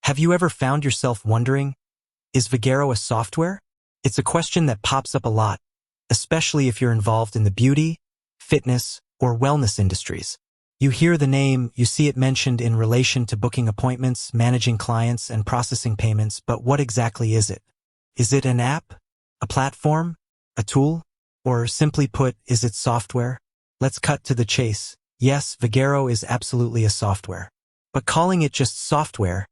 Have you ever found yourself wondering, is Vagaro a software? It's a question that pops up a lot, especially if you're involved in the beauty, fitness, or wellness industries. You hear the name, you see it mentioned in relation to booking appointments, managing clients, and processing payments, but what exactly is it? Is it an app? A platform? A tool? Or simply put, is it software? Let's cut to the chase. Yes, Vagaro is absolutely a software. But calling it just software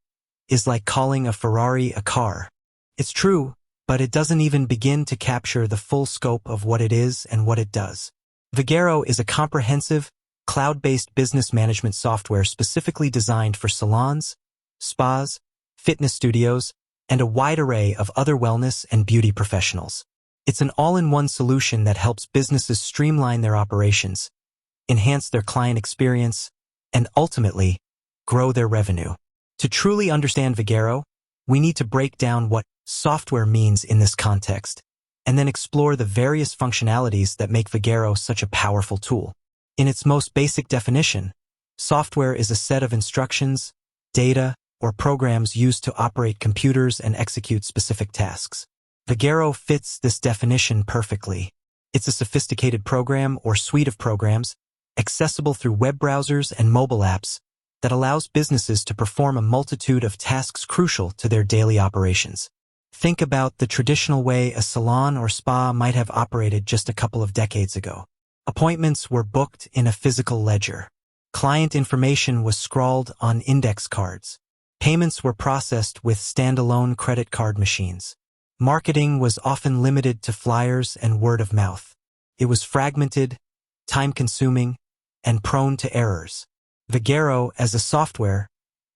is like calling a Ferrari a car. It's true, but it doesn't even begin to capture the full scope of what it is and what it does. Vagaro is a comprehensive, cloud-based business management software specifically designed for salons, spas, fitness studios, and a wide array of other wellness and beauty professionals. It's an all-in-one solution that helps businesses streamline their operations, enhance their client experience, and ultimately, grow their revenue. To truly understand Vagaro, we need to break down what software means in this context, and then explore the various functionalities that make Vagaro such a powerful tool. In its most basic definition, software is a set of instructions, data, or programs used to operate computers and execute specific tasks. Vagaro fits this definition perfectly. It's a sophisticated program or suite of programs accessible through web browsers and mobile apps that allows businesses to perform a multitude of tasks crucial to their daily operations. Think about the traditional way a salon or spa might have operated just a couple of decades ago. Appointments were booked in a physical ledger. Client information was scrawled on index cards. Payments were processed with standalone credit card machines. Marketing was often limited to flyers and word of mouth. It was fragmented, time-consuming, and prone to errors. Vagaro, as a software,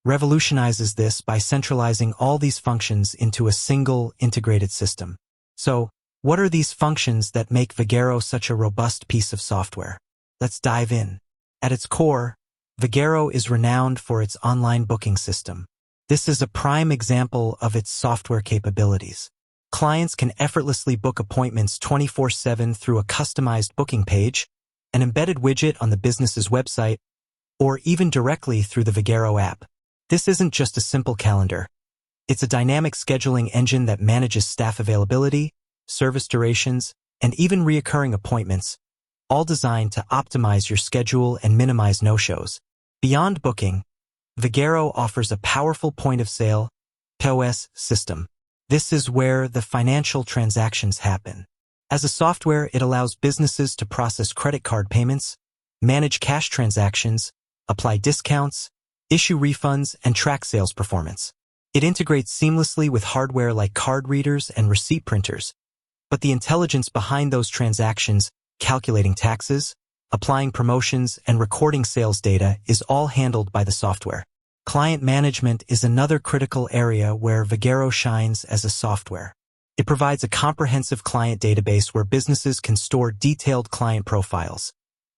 revolutionizes this by centralizing all these functions into a single, integrated system. So, what are these functions that make Vagaro such a robust piece of software? Let's dive in. At its core, Vagaro is renowned for its online booking system. This is a prime example of its software capabilities. Clients can effortlessly book appointments 24/7 through a customized booking page, an embedded widget on the business's website, or even directly through the Vagaro app. This isn't just a simple calendar. It's a dynamic scheduling engine that manages staff availability, service durations, and even reoccurring appointments, all designed to optimize your schedule and minimize no-shows. Beyond booking, Vagaro offers a powerful point-of-sale (POS) system. This is where the financial transactions happen. As a software, it allows businesses to process credit card payments, manage cash transactions, apply discounts, issue refunds, and track sales performance. It integrates seamlessly with hardware like card readers and receipt printers, but the intelligence behind those transactions, calculating taxes, applying promotions, and recording sales data is all handled by the software. Client management is another critical area where Vagaro shines as a software. It provides a comprehensive client database where businesses can store detailed client profiles,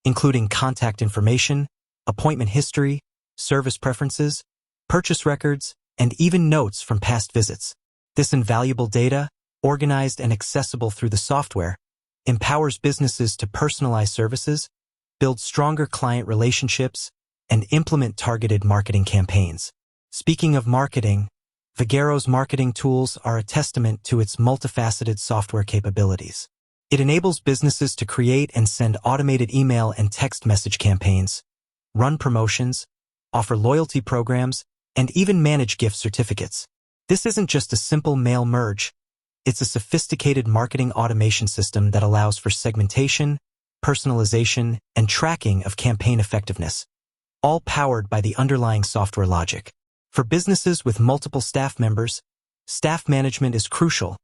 including contact information, appointment history, service preferences, purchase records, and even notes from past visits. This invaluable data, organized and accessible through the software, empowers businesses to personalize services, build stronger client relationships, and implement targeted marketing campaigns. Speaking of marketing, Vagaro's marketing tools are a testament to its multifaceted software capabilities. It enables businesses to create and send automated email and text message campaigns, run promotions, offer loyalty programs, and even manage gift certificates. This isn't just a simple mail merge. It's a sophisticated marketing automation system that allows for segmentation, personalization, and tracking of campaign effectiveness, all powered by the underlying software logic. For businesses with multiple staff members, staff management is crucial,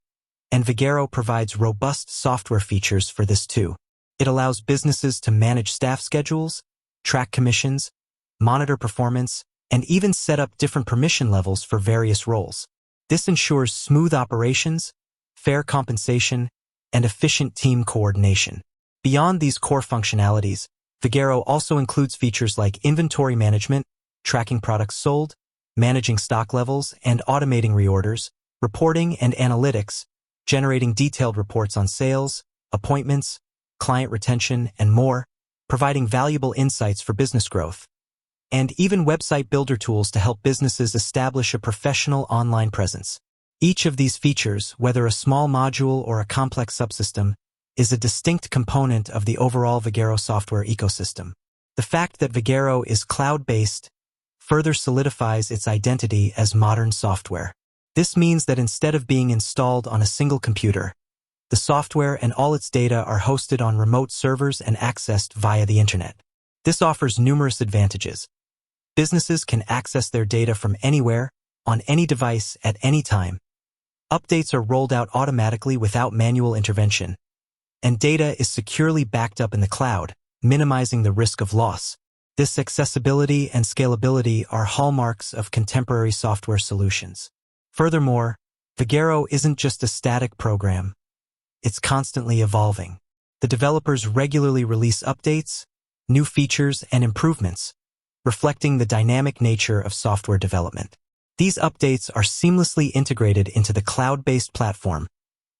and Vagaro provides robust software features for this too. It allows businesses to manage staff schedules, track commissions, monitor performance, and even set up different permission levels for various roles. This ensures smooth operations, fair compensation, and efficient team coordination. Beyond these core functionalities, Vagaro also includes features like inventory management, tracking products sold, managing stock levels, and automating reorders, reporting and analytics, generating detailed reports on sales, appointments, client retention, and more, providing valuable insights for business growth. and even website builder tools to help businesses establish a professional online presence. Each of these features, whether a small module or a complex subsystem, is a distinct component of the overall Vagaro software ecosystem. The fact that Vagaro is cloud-based further solidifies its identity as modern software. This means that instead of being installed on a single computer, the software and all its data are hosted on remote servers and accessed via the internet. This offers numerous advantages. Businesses can access their data from anywhere, on any device, at any time. Updates are rolled out automatically without manual intervention, and data is securely backed up in the cloud, minimizing the risk of loss. This accessibility and scalability are hallmarks of contemporary software solutions. Furthermore, Vagaro isn't just a static program. It's constantly evolving. The developers regularly release updates, new features, and improvements, reflecting the dynamic nature of software development. These updates are seamlessly integrated into the cloud-based platform,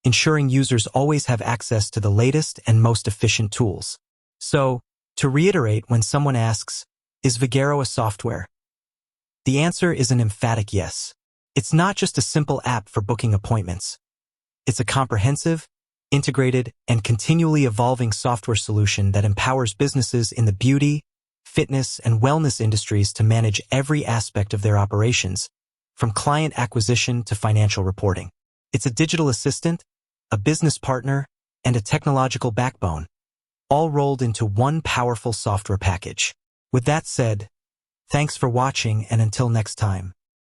ensuring users always have access to the latest and most efficient tools. So, to reiterate, when someone asks, "Is Vagaro a software?" the answer is an emphatic yes. It's not just a simple app for booking appointments. It's a comprehensive, integrated, and continually evolving software solution that empowers businesses in the beauty, fitness, and wellness industries to manage every aspect of their operations, from client acquisition to financial reporting. It's a digital assistant, a business partner, and a technological backbone, all rolled into one powerful software package. With that said, thanks for watching, and until next time.